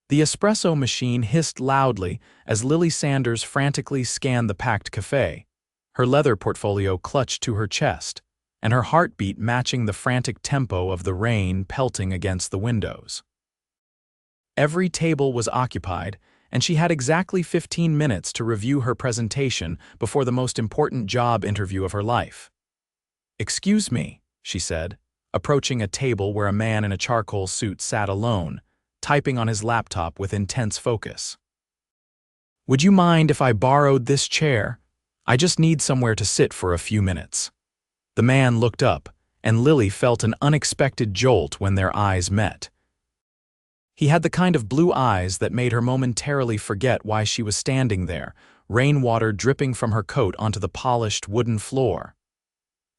The espresso machine hissed loudly as Lily Sanders frantically scanned the packed café, her leather portfolio clutched to her chest, and her heartbeat matching the frantic tempo of the rain pelting against the windows. Every table was occupied, and she had exactly 15 minutes to review her presentation before the most important job interview of her life. "Excuse me," she said, approaching a table where a man in a charcoal suit sat alone, typing on his laptop with intense focus. "Would you mind if I borrowed this chair? I just need somewhere to sit for a few minutes." The man looked up, and Lily felt an unexpected jolt when their eyes met. He had the kind of blue eyes that made her momentarily forget why she was standing there, rainwater dripping from her coat onto the polished wooden floor.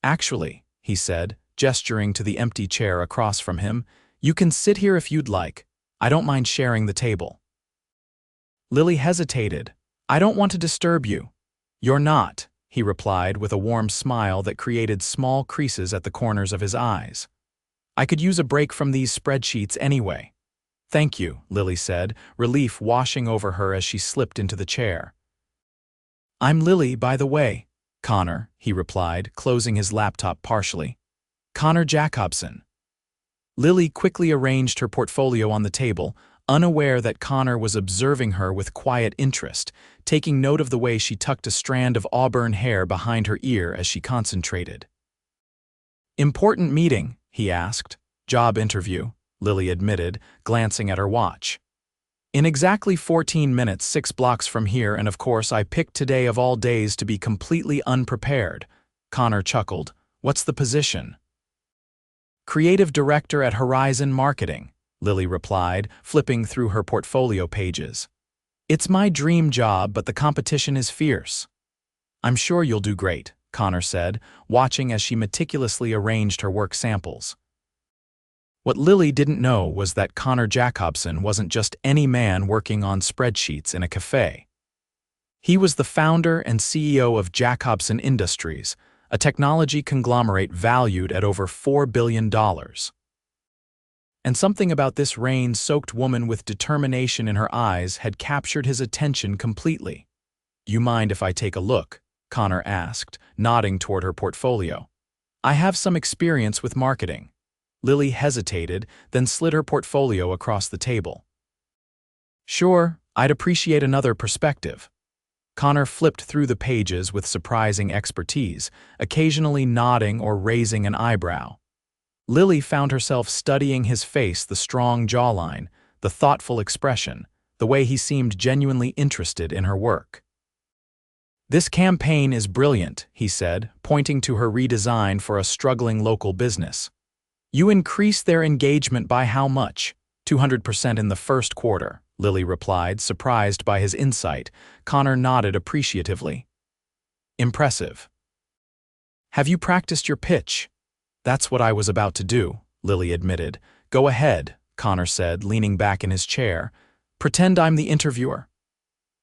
"Actually," he said, gesturing to the empty chair across from him, "you can sit here if you'd like. I don't mind sharing the table." Lily hesitated. "I don't want to disturb you." "You're not," he replied with a warm smile that created small creases at the corners of his eyes. "I could use a break from these spreadsheets anyway." "Thank you," Lily said, relief washing over her as she slipped into the chair. "I'm Lily, by the way." "Connor," he replied, closing his laptop partially. "Connor Jacobson." Lily quickly arranged her portfolio on the table, unaware that Connor was observing her with quiet interest, taking note of the way she tucked a strand of auburn hair behind her ear as she concentrated. "Important meeting?" he asked. "Job interview," Lily admitted, glancing at her watch. "In exactly 14 minutes, 6 blocks from here, and of course I picked today of all days to be completely unprepared." Connor chuckled. "What's the position?" "Creative Director at Horizon Marketing," Lily replied, flipping through her portfolio pages. "It's my dream job, but the competition is fierce." "I'm sure you'll do great," Connor said, watching as she meticulously arranged her work samples. What Lily didn't know was that Connor Jacobson wasn't just any man working on spreadsheets in a cafe. He was the founder and CEO of Jacobson Industries, a technology conglomerate valued at over $4 billion. And something about this rain-soaked woman with determination in her eyes had captured his attention completely. "You mind if I take a look?" Connor asked, nodding toward her portfolio. "I have some experience with marketing." Lily hesitated, then slid her portfolio across the table. "Sure, I'd appreciate another perspective." Connor flipped through the pages with surprising expertise, occasionally nodding or raising an eyebrow. Lily found herself studying his face, the strong jawline, the thoughtful expression, the way he seemed genuinely interested in her work. "This campaign is brilliant," he said, pointing to her redesign for a struggling local business. "You increased their engagement by how much?" 200% in the first quarter, Lily replied, surprised by his insight. Connor nodded appreciatively. "Impressive." "Have you practiced your pitch?" "That's what I was about to do," Lily admitted. "Go ahead," Connor said, leaning back in his chair. "Pretend I'm the interviewer."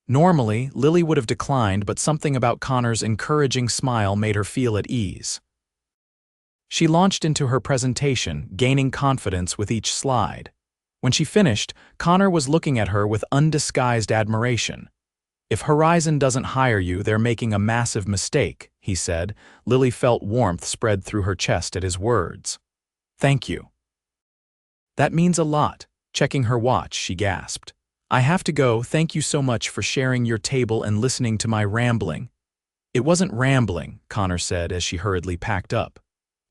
Normally, Lily would have declined, but something about Connor's encouraging smile made her feel at ease. She launched into her presentation, gaining confidence with each slide. When she finished, Connor was looking at her with undisguised admiration. "If Horizon doesn't hire you, they're making a massive mistake," he said. Lily felt warmth spread through her chest at his words. "Thank you." "That means a lot." Checking her watch, she gasped. "I have to go. Thank you so much for sharing your table and listening to my rambling." "It wasn't rambling," Connor said as she hurriedly packed up.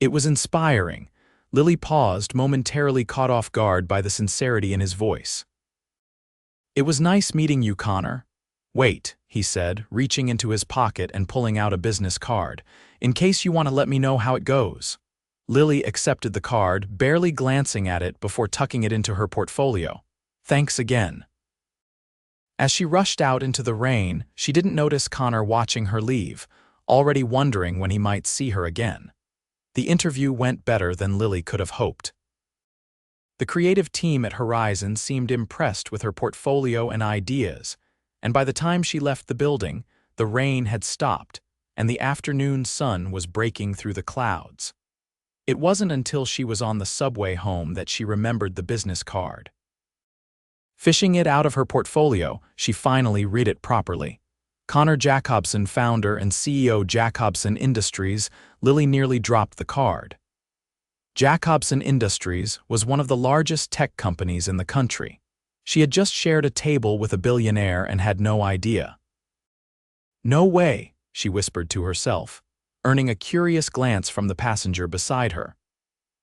"It was inspiring." Lily paused, momentarily caught off guard by the sincerity in his voice. "It was nice meeting you, Connor." "Wait," he said, reaching into his pocket and pulling out a business card. "In case you want to let me know how it goes." Lily accepted the card, barely glancing at it before tucking it into her portfolio. "Thanks again." As she rushed out into the rain, she didn't notice Connor watching her leave, already wondering when he might see her again. The interview went better than Lily could have hoped. The creative team at Horizon seemed impressed with her portfolio and ideas, and by the time she left the building, the rain had stopped, and the afternoon sun was breaking through the clouds. It wasn't until she was on the subway home that she remembered the business card. Fishing it out of her portfolio, she finally read it properly. Connor Jacobson, founder and CEO Jacobson Industries. Lily nearly dropped the card. Jacobson Industries was one of the largest tech companies in the country. She had just shared a table with a billionaire and had no idea. "No way," she whispered to herself, earning a curious glance from the passenger beside her.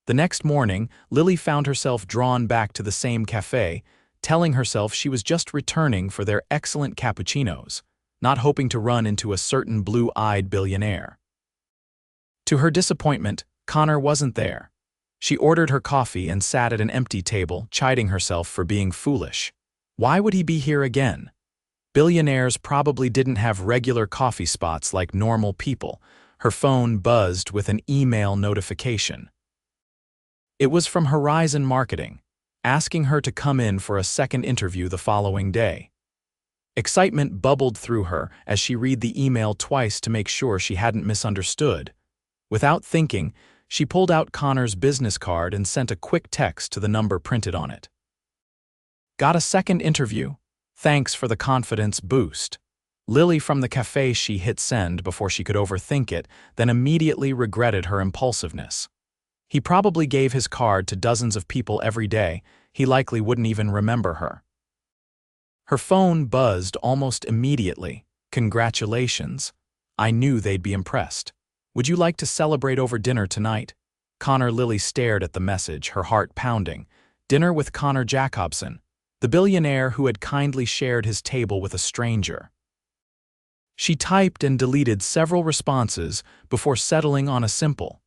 The next morning, Lily found herself drawn back to the same café, telling herself she was just returning for their excellent cappuccinos, not hoping to run into a certain blue-eyed billionaire. To her disappointment, Connor wasn't there. She ordered her coffee and sat at an empty table, chiding herself for being foolish. Why would he be here again? Billionaires probably didn't have regular coffee spots like normal people. Her phone buzzed with an email notification. It was from Horizon Marketing, asking her to come in for a second interview the following day. Excitement bubbled through her as she read the email twice to make sure she hadn't misunderstood. Without thinking, she pulled out Connor's business card and sent a quick text to the number printed on it. "Got a second interview? Thanks for the confidence boost." Lily from the café, she hit send before she could overthink it, then immediately regretted her impulsiveness. He probably gave his card to dozens of people every day. He likely wouldn't even remember her. Her phone buzzed almost immediately. "Congratulations. I knew they'd be impressed. Would you like to celebrate over dinner tonight?" Connor. Lily stared at the message, her heart pounding. Dinner with Connor Jacobson, the billionaire who had kindly shared his table with a stranger. She typed and deleted several responses before settling on a simple,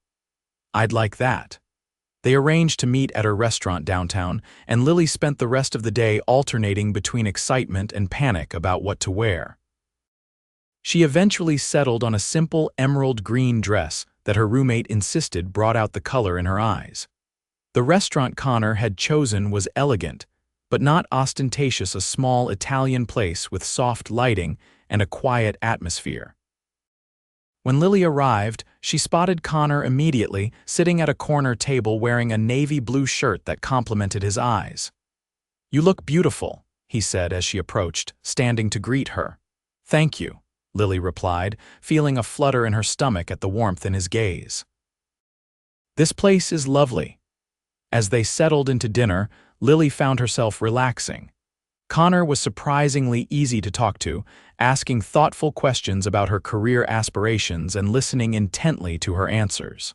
"I'd like that." They arranged to meet at her restaurant downtown, and Lily spent the rest of the day alternating between excitement and panic about what to wear. She eventually settled on a simple emerald green dress that her roommate insisted brought out the color in her eyes. The restaurant Connor had chosen was elegant, but not ostentatious, a small Italian place with soft lighting and a quiet atmosphere. When Lily arrived, she spotted Connor immediately, sitting at a corner table wearing a navy blue shirt that complemented his eyes. "You look beautiful," he said as she approached, standing to greet her. "Thank you," Lily replied, feeling a flutter in her stomach at the warmth in his gaze. "This place is lovely." As they settled into dinner, Lily found herself relaxing. Connor was surprisingly easy to talk to, asking thoughtful questions about her career aspirations and listening intently to her answers.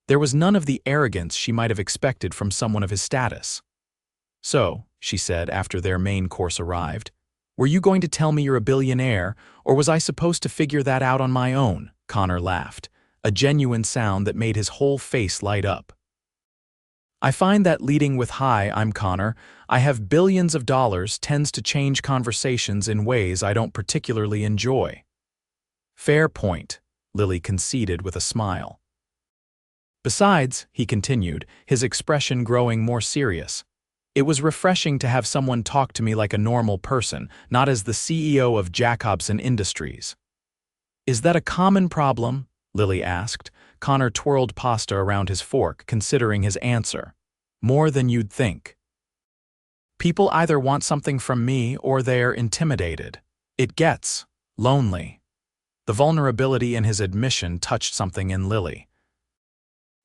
There was none of the arrogance she might have expected from someone of his status. "So," she said after their main course arrived, "were you going to tell me you're a billionaire, or was I supposed to figure that out on my own?" Connor laughed, a genuine sound that made his whole face light up. "I find that leading with 'Hi, I'm Connor, I have billions of dollars' tends to change conversations in ways I don't particularly enjoy." "Fair point," Lily conceded with a smile. "Besides," he continued, his expression growing more serious, "it was refreshing to have someone talk to me like a normal person, not as the CEO of Jacobson Industries." "Is that a common problem?" Lily asked. Connor twirled pasta around his fork, considering his answer. "More than you'd think. People either want something from me or they're intimidated. It gets lonely." The vulnerability in his admission touched something in Lily.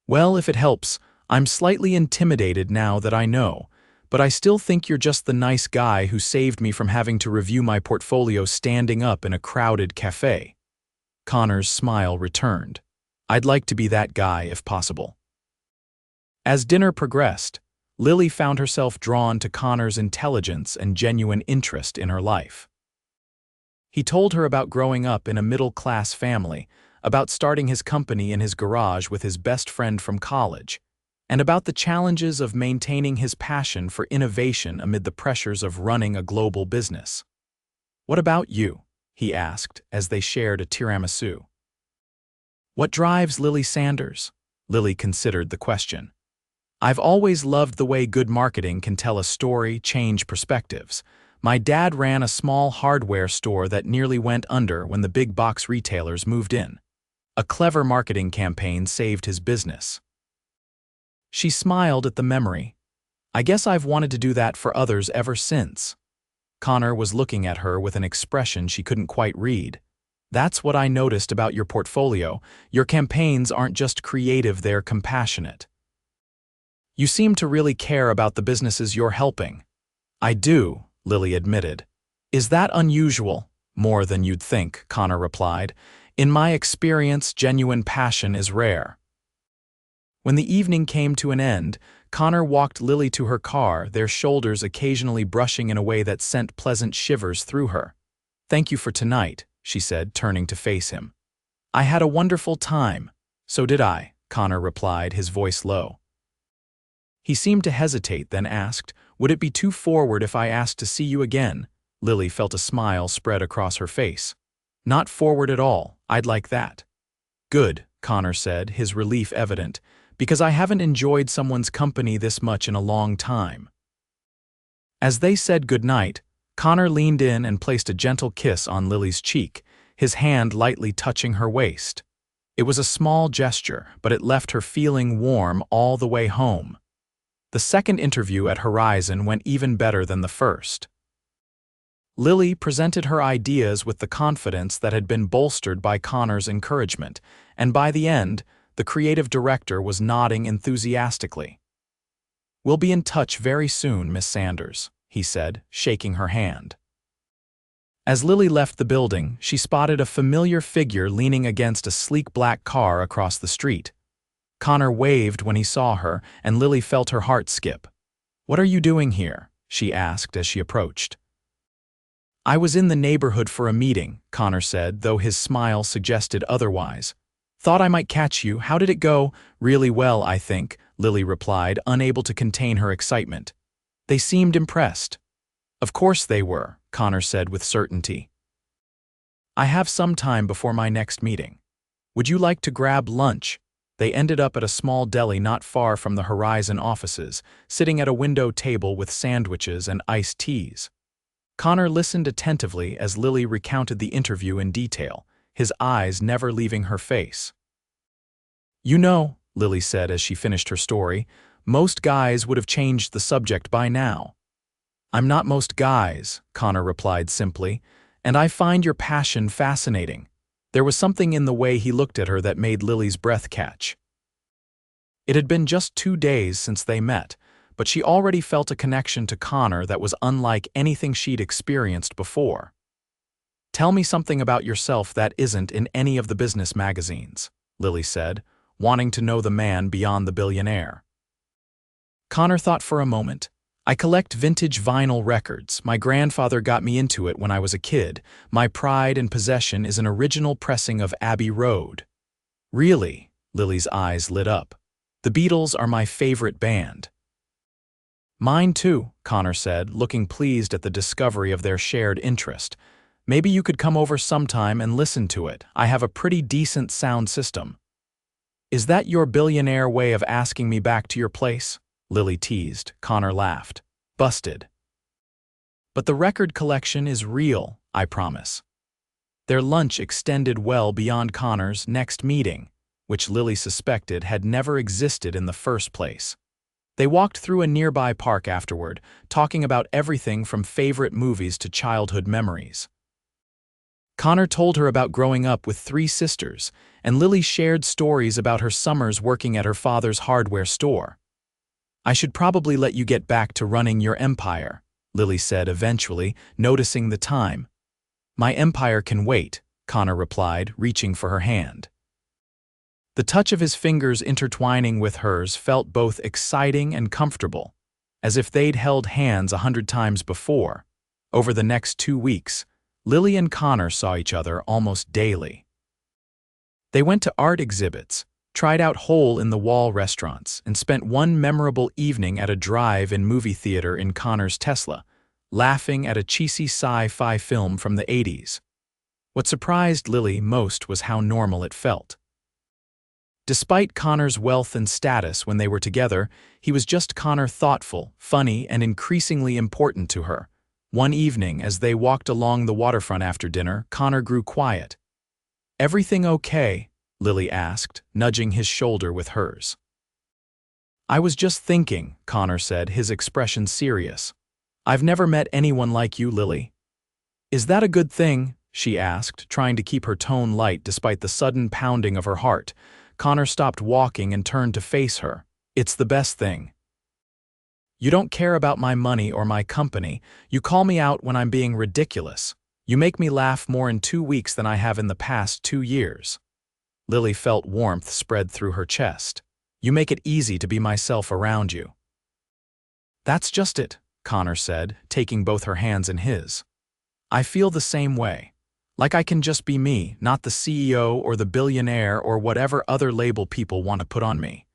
"Well, if it helps, I'm slightly intimidated now that I know, but I still think you're just the nice guy who saved me from having to review my portfolio standing up in a crowded cafe." Connor's smile returned. "I'd like to be that guy if possible." As dinner progressed, Lily found herself drawn to Connor's intelligence and genuine interest in her life. He told her about growing up in a middle-class family, about starting his company in his garage with his best friend from college, and about the challenges of maintaining his passion for innovation amid the pressures of running a global business. "What about you?" he asked as they shared a tiramisu. "What drives Lily Sanders?" Lily considered the question. "I've always loved the way good marketing can tell a story, change perspectives. My dad ran a small hardware store that nearly went under when the big box retailers moved in. A clever marketing campaign saved his business." She smiled at the memory. I guess I've wanted to do that for others ever since. Connor was looking at her with an expression she couldn't quite read. That's what I noticed about your portfolio. Your campaigns aren't just creative, they're compassionate. You seem to really care about the businesses you're helping. I do, Lily admitted. Is that unusual? More than you'd think, Connor replied. In my experience, genuine passion is rare. When the evening came to an end, Connor walked Lily to her car, their shoulders occasionally brushing in a way that sent pleasant shivers through her. Thank you for tonight, she said, turning to face him. I had a wonderful time. So did I, Connor replied, his voice low. He seemed to hesitate, then asked, would it be too forward if I asked to see you again? Lily felt a smile spread across her face. Not forward at all, I'd like that. Good, Connor said, his relief evident, because I haven't enjoyed someone's company this much in a long time. As they said goodnight, Connor leaned in and placed a gentle kiss on Lily's cheek, his hand lightly touching her waist. It was a small gesture, but it left her feeling warm all the way home. The second interview at Horizon went even better than the first. Lily presented her ideas with the confidence that had been bolstered by Connor's encouragement, and by the end, the creative director was nodding enthusiastically. We'll be in touch very soon, Miss Sanders, he said, shaking her hand. As Lily left the building, she spotted a familiar figure leaning against a sleek black car across the street. Connor waved when he saw her, and Lily felt her heart skip. What are you doing here? She asked as she approached. I was in the neighborhood for a meeting, Connor said, though his smile suggested otherwise. Thought I might catch you. How did it go? Really well, I think, Lily replied, unable to contain her excitement. They seemed impressed. Of course they were, Connor said with certainty. I have some time before my next meeting. Would you like to grab lunch? They ended up at a small deli not far from the Horizon offices, sitting at a window table with sandwiches and iced teas. Connor listened attentively as Lily recounted the interview in detail, his eyes never leaving her face. You know, Lily said as she finished her story, most guys would have changed the subject by now. I'm not most guys, Connor replied simply, and I find your passion fascinating. There was something in the way he looked at her that made Lily's breath catch. It had been just 2 days since they met, but she already felt a connection to Connor that was unlike anything she'd experienced before. Tell me something about yourself that isn't in any of the business magazines, Lily said, wanting to know the man beyond the billionaire. Connor thought for a moment. I collect vintage vinyl records. My grandfather got me into it when I was a kid. My pride and possession is an original pressing of Abbey Road. Really? Lily's eyes lit up. The Beatles are my favorite band. Mine too, Connor said, looking pleased at the discovery of their shared interest. Maybe you could come over sometime and listen to it. I have a pretty decent sound system. Is that your billionaire way of asking me back to your place? Lily teased. Connor laughed. Busted. But the record collection is real, I promise. Their lunch extended well beyond Connor's next meeting, which Lily suspected had never existed in the first place. They walked through a nearby park afterward, talking about everything from favorite movies to childhood memories. Connor told her about growing up with 3 sisters, and Lily shared stories about her summers working at her father's hardware store. I should probably let you get back to running your empire, Lily said eventually, noticing the time. My empire can wait, Connor replied, reaching for her hand. The touch of his fingers intertwining with hers felt both exciting and comfortable, as if they'd held hands 100 times before. Over the next 2 weeks, Lily and Connor saw each other almost daily. They went to art exhibits, tried out hole-in-the-wall restaurants, and spent one memorable evening at a drive-in movie theater in Connor's Tesla, laughing at a cheesy sci-fi film from the 80s. What surprised Lily most was how normal it felt. Despite Connor's wealth and status when they were together, he was just Connor, thoughtful, funny, and increasingly important to her. One evening, as they walked along the waterfront after dinner, Connor grew quiet. Everything okay? Lily asked, nudging his shoulder with hers. I was just thinking, Connor said, his expression serious. I've never met anyone like you, Lily. Is that a good thing? She asked, trying to keep her tone light despite the sudden pounding of her heart. Connor stopped walking and turned to face her. It's the best thing. You don't care about my money or my company. You call me out when I'm being ridiculous. You make me laugh more in 2 weeks than I have in the past 2 years. Lily felt warmth spread through her chest. You make it easy to be myself around you. That's just it, Connor said, taking both her hands in his. I feel the same way. Like I can just be me, not the CEO or the billionaire or whatever other label people want to put on me.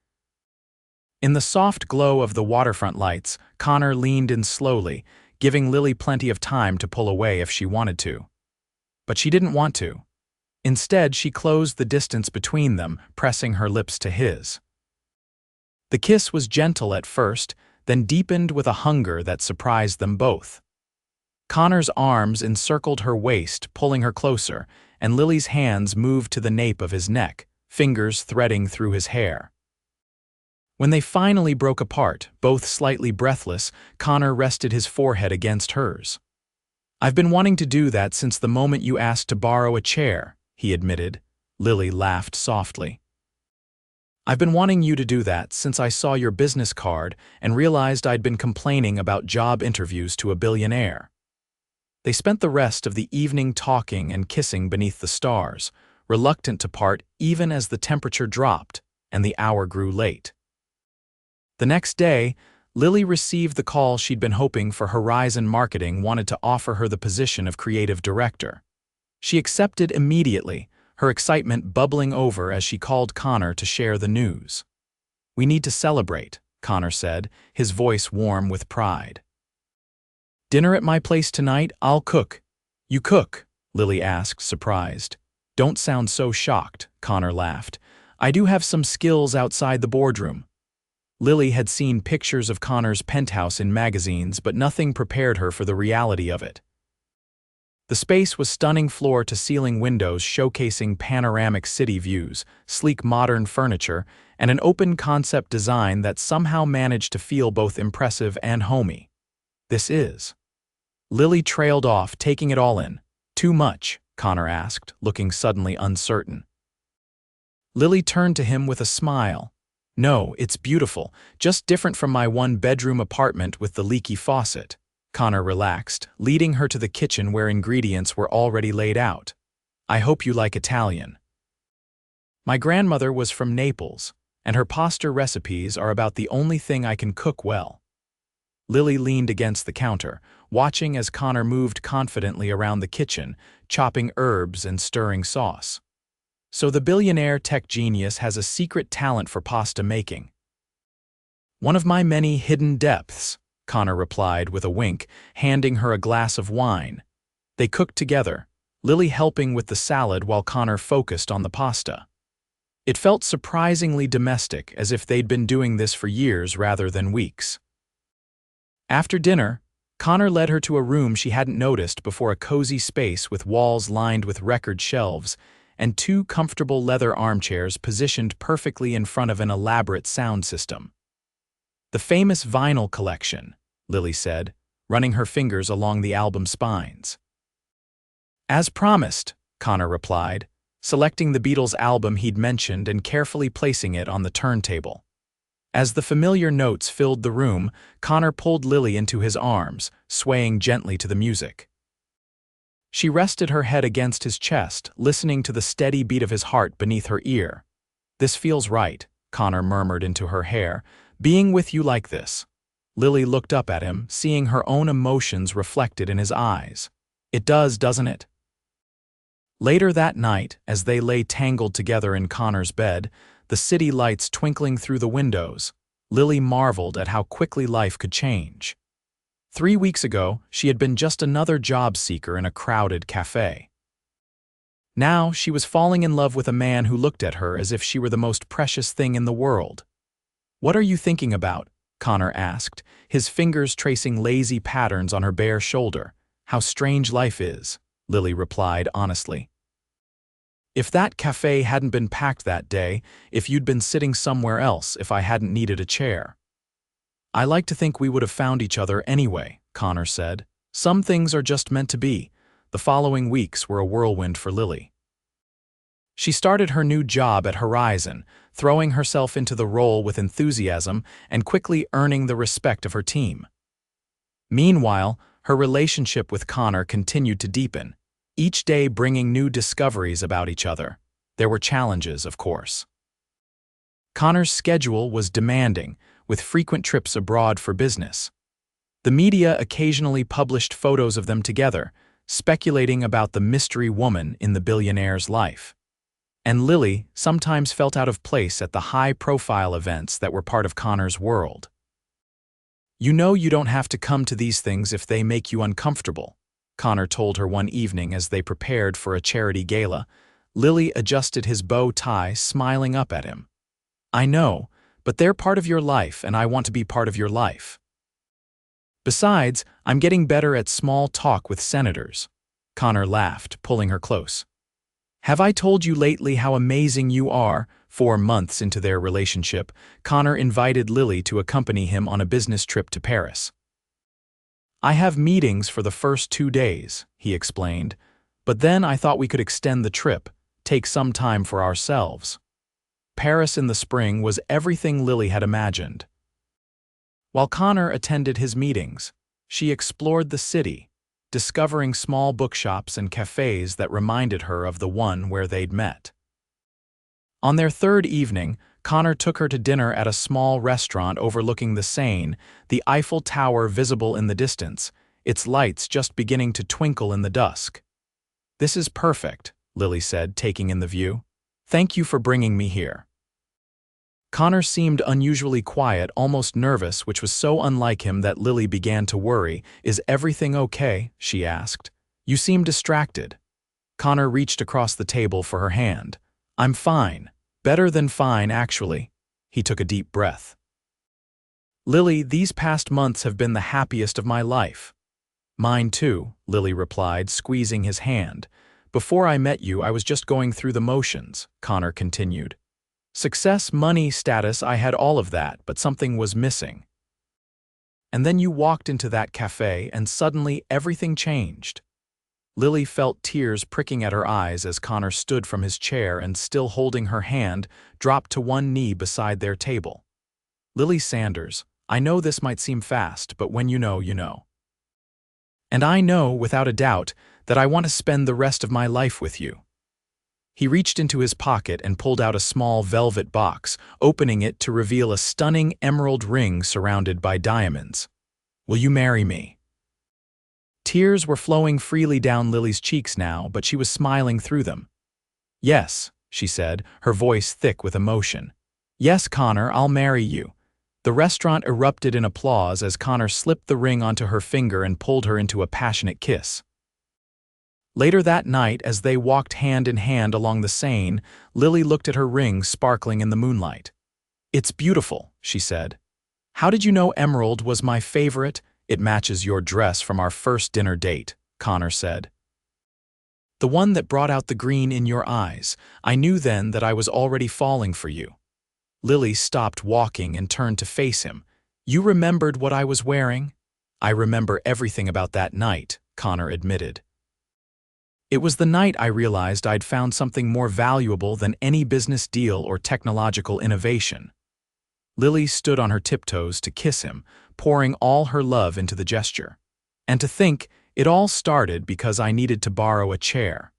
In the soft glow of the waterfront lights, Connor leaned in slowly, giving Lily plenty of time to pull away if she wanted to. But she didn't want to. Instead, she closed the distance between them, pressing her lips to his. The kiss was gentle at first, then deepened with a hunger that surprised them both. Connor's arms encircled her waist, pulling her closer, and Lily's hands moved to the nape of his neck, fingers threading through his hair. When they finally broke apart, both slightly breathless, Connor rested his forehead against hers. I've been wanting to do that since the moment you asked to borrow a chair, he admitted. Lily laughed softly. I've been wanting you to do that since I saw your business card and realized I'd been complaining about job interviews to a billionaire. They spent the rest of the evening talking and kissing beneath the stars, reluctant to part even as the temperature dropped and the hour grew late. The next day, Lily received the call she'd been hoping for. Horizon Marketing wanted to offer her the position of creative director. She accepted immediately, her excitement bubbling over as she called Connor to share the news. We need to celebrate, Connor said, his voice warm with pride. Dinner at my place tonight, I'll cook. You cook? Lily asked, surprised. Don't sound so shocked, Connor laughed. I do have some skills outside the boardroom. Lily had seen pictures of Connor's penthouse in magazines, but nothing prepared her for the reality of it. The space was stunning floor-to-ceiling windows showcasing panoramic city views, sleek modern furniture, and an open-concept design that somehow managed to feel both impressive and homey. This is. Lily trailed off, taking it all in. Too much? Connor asked, looking suddenly uncertain. Lily turned to him with a smile. No, it's beautiful, just different from my one-bedroom apartment with the leaky faucet. Connor relaxed, leading her to the kitchen where ingredients were already laid out. I hope you like Italian. My grandmother was from Naples, and her pasta recipes are about the only thing I can cook well. Lily leaned against the counter, watching as Connor moved confidently around the kitchen, chopping herbs and stirring sauce. So the billionaire tech genius has a secret talent for pasta making. One of my many hidden depths, Connor replied with a wink, handing her a glass of wine. They cooked together, Lily helping with the salad while Connor focused on the pasta. It felt surprisingly domestic, as if they'd been doing this for years rather than weeks. After dinner, Connor led her to a room she hadn't noticed before, a cozy space with walls lined with record shelves and 2 comfortable leather armchairs positioned perfectly in front of an elaborate sound system. The famous vinyl collection, Lily said, running her fingers along the album spines. As promised, Connor replied, selecting the Beatles album he'd mentioned and carefully placing it on the turntable. As the familiar notes filled the room, Connor pulled Lily into his arms, swaying gently to the music. She rested her head against his chest, listening to the steady beat of his heart beneath her ear. This feels right, Connor murmured into her hair, being with you like this. Lily looked up at him, seeing her own emotions reflected in his eyes. It does, doesn't it? Later that night, as they lay tangled together in Connor's bed, the city lights twinkling through the windows, Lily marveled at how quickly life could change. 3 weeks ago, she had been just another job seeker in a crowded cafe. Now she was falling in love with a man who looked at her as if she were the most precious thing in the world. What are you thinking about? Connor asked, his fingers tracing lazy patterns on her bare shoulder. How strange life is, Lily replied honestly. If that cafe hadn't been packed that day, if you'd been sitting somewhere else, if I hadn't needed a chair. I like to think we would have found each other anyway, Connor said. Some things are just meant to be. The following weeks were a whirlwind for Lily. She started her new job at Horizon, throwing herself into the role with enthusiasm and quickly earning the respect of her team. Meanwhile, her relationship with Connor continued to deepen, each day bringing new discoveries about each other. There were challenges, of course. Connor's schedule was demanding, with frequent trips abroad for business. The media occasionally published photos of them together, speculating about the mystery woman in the billionaire's life. And Lily sometimes felt out of place at the high-profile events that were part of Connor's world. "You know you don't have to come to these things if they make you uncomfortable," Connor told her one evening as they prepared for a charity gala. Lily adjusted his bow tie, smiling up at him. "I know, but they're part of your life and I want to be part of your life. Besides, I'm getting better at small talk with senators." Connor laughed, pulling her close. "Have I told you lately how amazing you are?" 4 months into their relationship, Connor invited Lily to accompany him on a business trip to Paris. "I have meetings for the first 2 days," he explained, "but then I thought we could extend the trip, take some time for ourselves." Paris in the spring was everything Lily had imagined. While Connor attended his meetings, she explored the city, discovering small bookshops and cafes that reminded her of the one where they'd met. On their 3rd evening, Connor took her to dinner at a small restaurant overlooking the Seine, the Eiffel Tower visible in the distance, its lights just beginning to twinkle in the dusk. "This is perfect," Lily said, taking in the view. "Thank you for bringing me here." Connor seemed unusually quiet, almost nervous, which was so unlike him that Lily began to worry. "Is everything okay?" she asked. "You seem distracted." Connor reached across the table for her hand. "I'm fine. Better than fine, actually." He took a deep breath. "Lily, these past months have been the happiest of my life." "Mine too," Lily replied, squeezing his hand. "Before I met you, I was just going through the motions," Connor continued. "Success, money, status, I had all of that, but something was missing. And then you walked into that cafe, and suddenly everything changed." Lily felt tears pricking at her eyes as Connor stood from his chair and, still holding her hand, dropped to one knee beside their table. "Lily Sanders, I know this might seem fast, but when you know, you know. And I know, without a doubt, that I want to spend the rest of my life with you." He reached into his pocket and pulled out a small velvet box, opening it to reveal a stunning emerald ring surrounded by diamonds. "Will you marry me?" Tears were flowing freely down Lily's cheeks now, but she was smiling through them. "Yes," she said, her voice thick with emotion. "Yes, Connor, I'll marry you." The restaurant erupted in applause as Connor slipped the ring onto her finger and pulled her into a passionate kiss. Later that night, as they walked hand in hand along the Seine, Lily looked at her ring sparkling in the moonlight. "It's beautiful," she said. "How did you know emerald was my favorite?" "It matches your dress from our first dinner date," Connor said. "The one that brought out the green in your eyes. I knew then that I was already falling for you." Lily stopped walking and turned to face him. "You remembered what I was wearing?" "I remember everything about that night," Connor admitted. "It was the night I realized I'd found something more valuable than any business deal or technological innovation." Lily stood on her tiptoes to kiss him, pouring all her love into the gesture. "And to think, it all started because I needed to borrow a chair."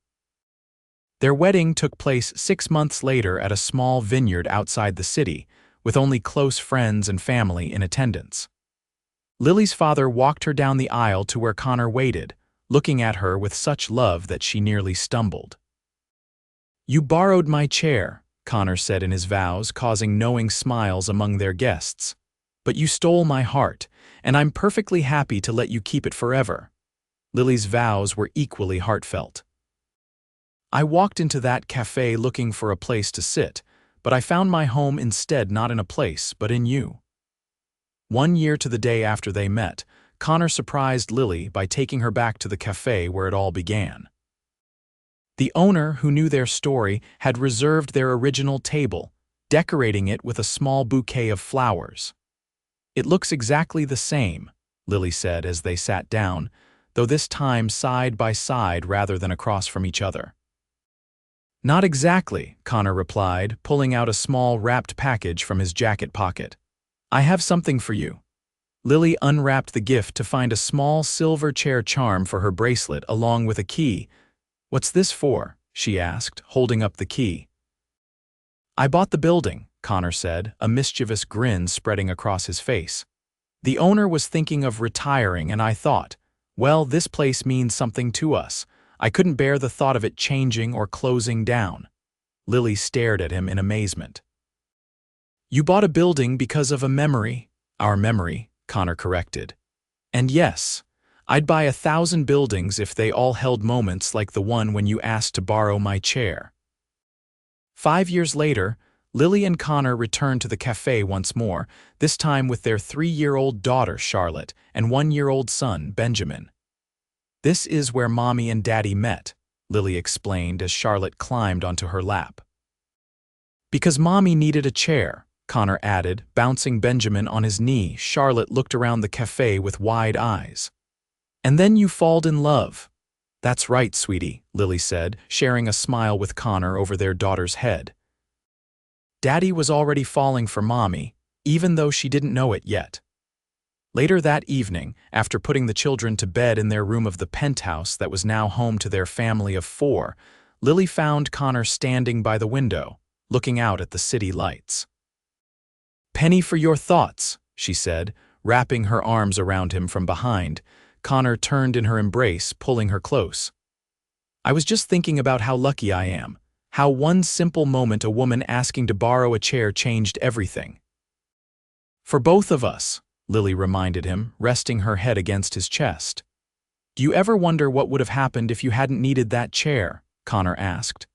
Their wedding took place 6 months later at a small vineyard outside the city, with only close friends and family in attendance. Lily's father walked her down the aisle to where Connor waited, looking at her with such love that she nearly stumbled. "You borrowed my chair," Connor said in his vows, causing knowing smiles among their guests. "But you stole my heart, and I'm perfectly happy to let you keep it forever." Lily's vows were equally heartfelt. "I walked into that cafe looking for a place to sit, but I found my home instead not in a place, but in you." 1 year to the day after they met, Connor surprised Lily by taking her back to the cafe where it all began. The owner, who knew their story, had reserved their original table, decorating it with a small bouquet of flowers. It looks exactly the same, Lily said as they sat down, though this time side by side rather than across from each other. Not exactly, Connor replied, pulling out a small wrapped package from his jacket pocket. I have something for you. Lily unwrapped the gift to find a small silver chair charm for her bracelet along with a key. What's this for? She asked, holding up the key. I bought the building, Connor said, a mischievous grin spreading across his face. The owner was thinking of retiring and I thought, well, this place means something to us. I couldn't bear the thought of it changing or closing down. Lily stared at him in amazement. You bought a building because of a memory. Our memory, Connor corrected. And yes, I'd buy 1,000 buildings if they all held moments like the one when you asked to borrow my chair. 5 years later, Lily and Connor returned to the cafe once more, this time with their 3-year-old daughter, Charlotte, and 1-year-old son, Benjamin. This is where Mommy and Daddy met, Lily explained as Charlotte climbed onto her lap. Because Mommy needed a chair, Connor added, bouncing Benjamin on his knee. Charlotte looked around the cafe with wide eyes. And then you falled in love. That's right, sweetie, Lily said, sharing a smile with Connor over their daughter's head. Daddy was already falling for Mommy, even though she didn't know it yet. Later that evening, after putting the children to bed in their room of the penthouse that was now home to their family of 4, Lily found Connor standing by the window, looking out at the city lights. Penny for your thoughts, she said, wrapping her arms around him from behind. Connor turned in her embrace, pulling her close. I was just thinking about how lucky I am, how one simple moment a woman asking to borrow a chair changed everything. For both of us, Lily reminded him, resting her head against his chest. Do you ever wonder what would have happened if you hadn't needed that chair? Connor asked.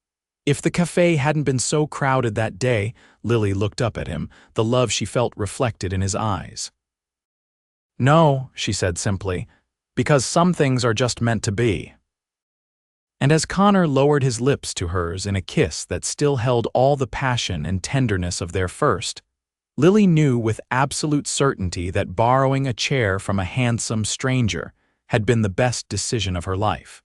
If the cafe hadn't been so crowded that day, Lily looked up at him, the love she felt reflected in his eyes. No, she said simply, because some things are just meant to be. And as Connor lowered his lips to hers in a kiss that still held all the passion and tenderness of their first, Lily knew with absolute certainty that borrowing a chair from a handsome stranger had been the best decision of her life.